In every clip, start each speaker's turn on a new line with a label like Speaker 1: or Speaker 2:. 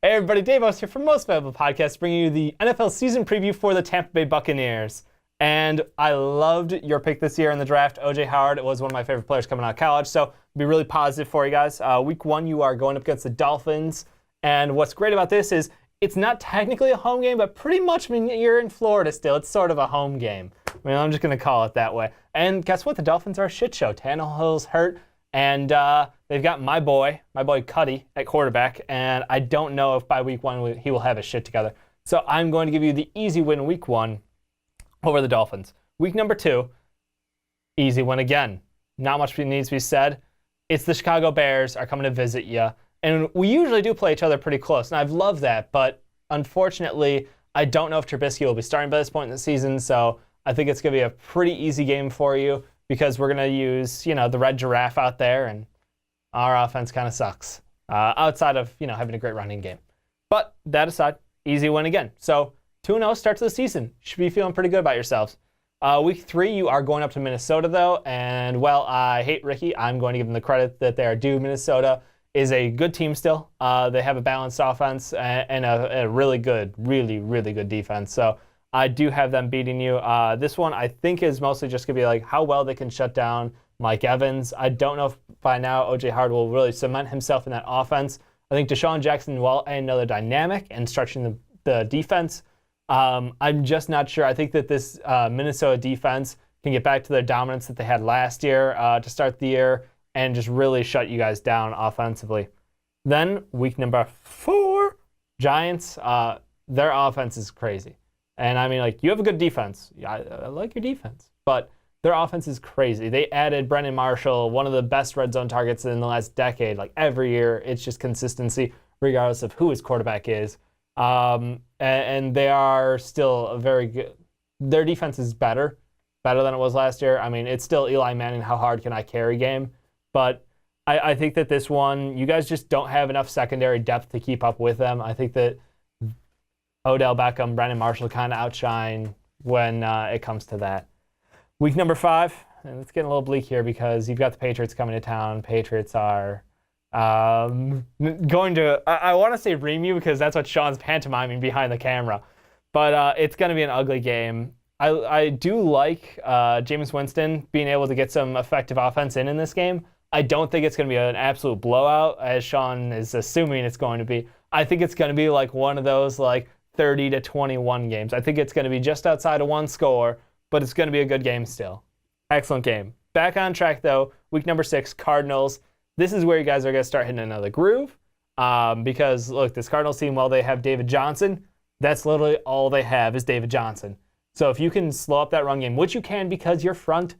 Speaker 1: Hey everybody, Dave Oster from Most Valuable Podcast, bringing you the NFL season preview for the Tampa Bay Buccaneers. And I loved your pick this year in the draft. O.J. Howard was one of my favorite players coming out of college, so be really positive for you guys. Week 1, you are going up against the Dolphins. And what's great about this is it's not technically a home game, but pretty much, you're in Florida still. It's sort of a home game. I'm just going to call it that way. And guess what? The Dolphins are a shit show. Tannehill's hurt. And they've got my boy Cuddy at quarterback, and I don't know if by week 1 he will have his shit together. So I'm going to give you the easy win week 1 over the Dolphins. Week number 2, easy win again. Not much needs to be said. It's the Chicago Bears are coming to visit you, and we usually do play each other pretty close, and I've loved that, but unfortunately, I don't know if Trubisky will be starting by this point in the season, so I think it's going to be a pretty easy game for you, because we're going to use, the red giraffe out there, and our offense kind of sucks, outside of, having a great running game. But that aside, easy win again. So 2-0 start to the season. Should be feeling pretty good about yourselves. Week 3, you are going up to Minnesota, though, and, well, I hate Ricky. I'm going to give them the credit that they are due. Minnesota is a good team still. They have a balanced offense and a really good, really, really good defense. So I do have them beating you. This one, I think, is mostly just going to be like how well they can shut down Mike Evans. I don't know if by now O.J. Howard will really cement himself in that offense. I think Deshaun Jackson will add another dynamic and stretching the defense. I'm just not sure. I think that this Minnesota defense can get back to their dominance that they had last year to start the year and just really shut you guys down offensively. Then, week number 4, Giants. Their offense is crazy. And you have a good defense. I like your defense. But their offense is crazy. They added Brandon Marshall, one of the best red zone targets in the last decade. Every year, it's just consistency, regardless of who his quarterback is. And they are still a very good. Their defense is better than it was last year. It's still Eli Manning, how hard can I carry game. But I think that this one, you guys just don't have enough secondary depth to keep up with them. I think that Odell Beckham, Brandon Marshall kind of outshine when it comes to that. Week number 5, and it's getting a little bleak here because you've got the Patriots coming to town. Patriots are going to, I want to say ream you because that's what Sean's pantomiming behind the camera. But it's going to be an ugly game. I do like Jameis Winston being able to get some effective offense in this game. I don't think it's going to be an absolute blowout, as Sean is assuming it's going to be. I think it's going to be like one of those 30-21 games. I think it's going to be just outside of one score, but it's going to be a good game still. Excellent game. Back on track, though. Week number 6, Cardinals. This is where you guys are going to start hitting another groove because, look, this Cardinals team, while they have David Johnson, that's literally all they have is David Johnson. So if you can slow up that run game, which you can because your front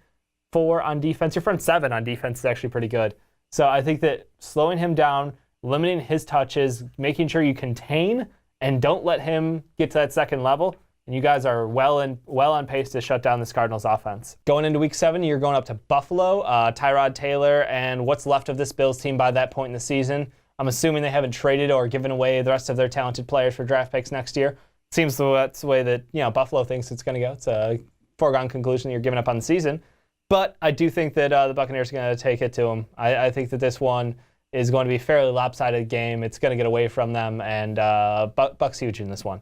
Speaker 1: 4 on defense, your front 7 on defense is actually pretty good. So I think that slowing him down, limiting his touches, making sure you contain and don't let him get to that second level, and you guys are well on pace to shut down this Cardinals offense. Going into week 7, you're going up to Buffalo, Tyrod Taylor, and what's left of this Bills team by that point in the season. I'm assuming they haven't traded or given away the rest of their talented players for draft picks next year. Seems that's the way that Buffalo thinks it's going to go. It's a foregone conclusion that you're giving up on the season. But I do think that the Buccaneers are going to take it to them. I think that this one is going to be a fairly lopsided game. It's going to get away from them, and Bucks huge in this one.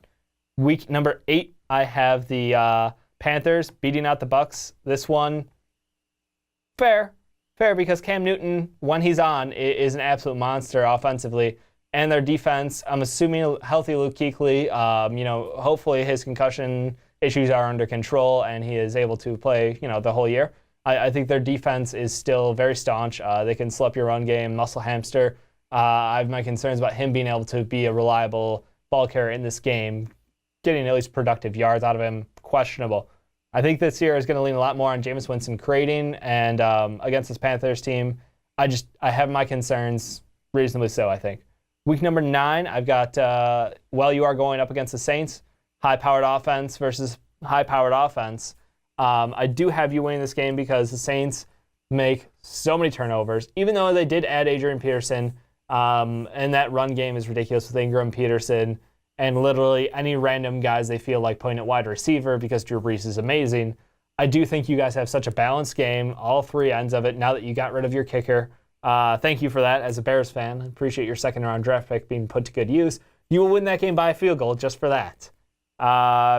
Speaker 1: Week number 8, I have the Panthers beating out the Bucks. This one, fair because Cam Newton, when he's on, is an absolute monster offensively. And their defense, I'm assuming healthy Luke Kuechly, hopefully his concussion issues are under control and he is able to play, the whole year. I think their defense is still very staunch. They can slow up your run game, muscle hamster. I have my concerns about him being able to be a reliable ball carrier in this game. Getting at least productive yards out of him, questionable. I think this year is going to lean a lot more on Jameis Winston creating, and against this Panthers team, I have my concerns, reasonably so, I think. Week number 9, I've got, you are going up against the Saints. High-powered offense versus high-powered offense. I do have you winning this game because the Saints make so many turnovers, even though they did add Adrian Peterson, and that run game is ridiculous with Ingram, Peterson, and literally any random guys they feel like putting at wide receiver because Drew Brees is amazing. I do think you guys have such a balanced game, all 3 ends of it, now that you got rid of your kicker. Thank you for that as a Bears fan. I appreciate your second-round draft pick being put to good use. You will win that game by a field goal just for that,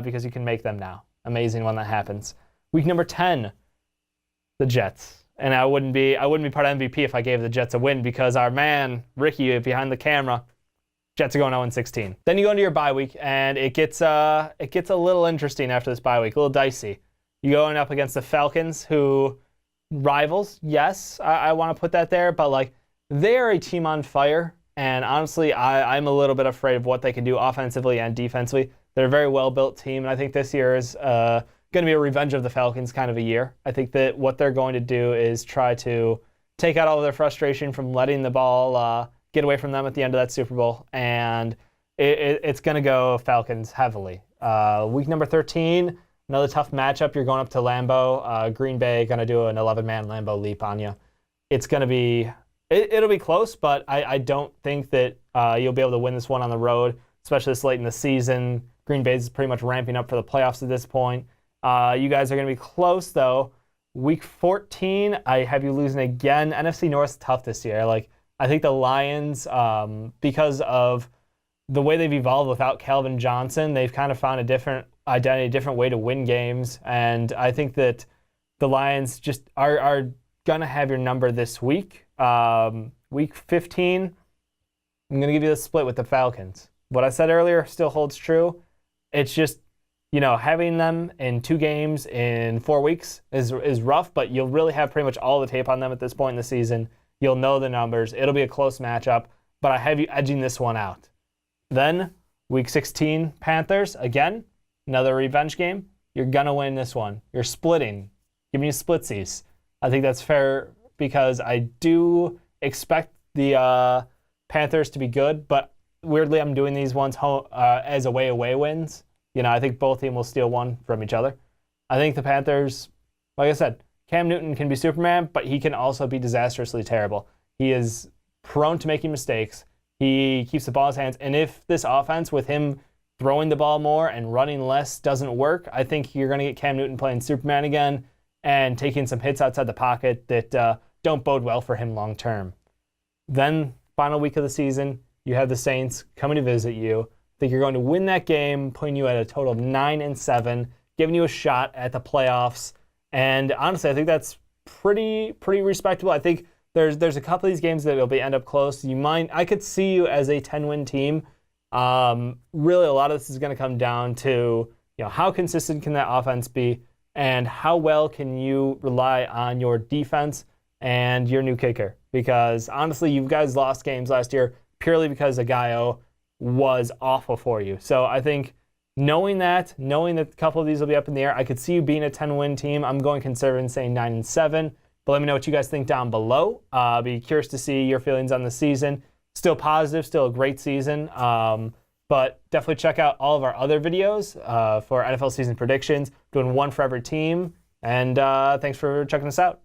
Speaker 1: because you can make them now. Amazing when that happens. Week number 10, the Jets. And I wouldn't be part of MVP if I gave the Jets a win, because our man, Ricky, behind the camera, Jets are going 0-16. Then you go into your bye week, and it gets a little interesting after this bye week, a little dicey. You're going up against the Falcons, who rivals, yes, I want to put that there, but like they're a team on fire, and honestly, I'm a little bit afraid of what they can do offensively and defensively. They're a very well-built team, and I think this year is going to be a revenge of the Falcons kind of a year. I think that what they're going to do is try to take out all of their frustration from letting the ball get away from them at the end of that Super Bowl, and it's going to go Falcons heavily. Week number 13, another tough matchup. You're going up to Lambeau. Green Bay going to do an 11-man Lambeau leap on you. It's going to be it'll be close, but I don't think that you'll be able to win this one on the road, especially this late in the season. Green Bay is pretty much ramping up for the playoffs at this point. You guys are going to be close, though. Week 14, I have you losing again. NFC North's tough this year. Like, I think the Lions, because of the way they've evolved without Calvin Johnson, they've kind of found a different identity, a different way to win games. And I think that the Lions just are going to have your number this week. Week 15, I'm going to give you the split with the Falcons. What I said earlier still holds true. It's just, having them in 2 games in 4 weeks is rough, but you'll really have pretty much all the tape on them at this point in the season. You'll know the numbers. It'll be a close matchup, but I have you edging this one out. Then, week 16, Panthers, again, another revenge game. You're going to win this one. You're splitting, giving you splitsies. I think that's fair because I do expect the Panthers to be good, but weirdly, I'm doing these ones as away wins. I think both teams will steal one from each other. I think the Panthers, like I said, Cam Newton can be Superman, but he can also be disastrously terrible. He is prone to making mistakes. He keeps the ball in his hands. And if this offense with him throwing the ball more and running less doesn't work, I think you're going to get Cam Newton playing Superman again and taking some hits outside the pocket that don't bode well for him long term. Then, final week of the season, you have the Saints coming to visit you. I think you're going to win that game, putting you at a total of 9-7, giving you a shot at the playoffs. And honestly, I think that's pretty respectable. I think there's a couple of these games that will end up close. I could see you as a 10-win team. Really, a lot of this is going to come down to how consistent can that offense be, and how well can you rely on your defense and your new kicker. Because honestly, you guys lost games last year purely because Agayo was awful for you. So I think knowing that a couple of these will be up in the air, I could see you being a 10-win team. I'm going conservative and saying 9-7. But let me know what you guys think down below. Be curious to see your feelings on the season. Still positive, still a great season. But definitely check out all of our other videos for NFL season predictions. Doing one for every team. And thanks for checking us out.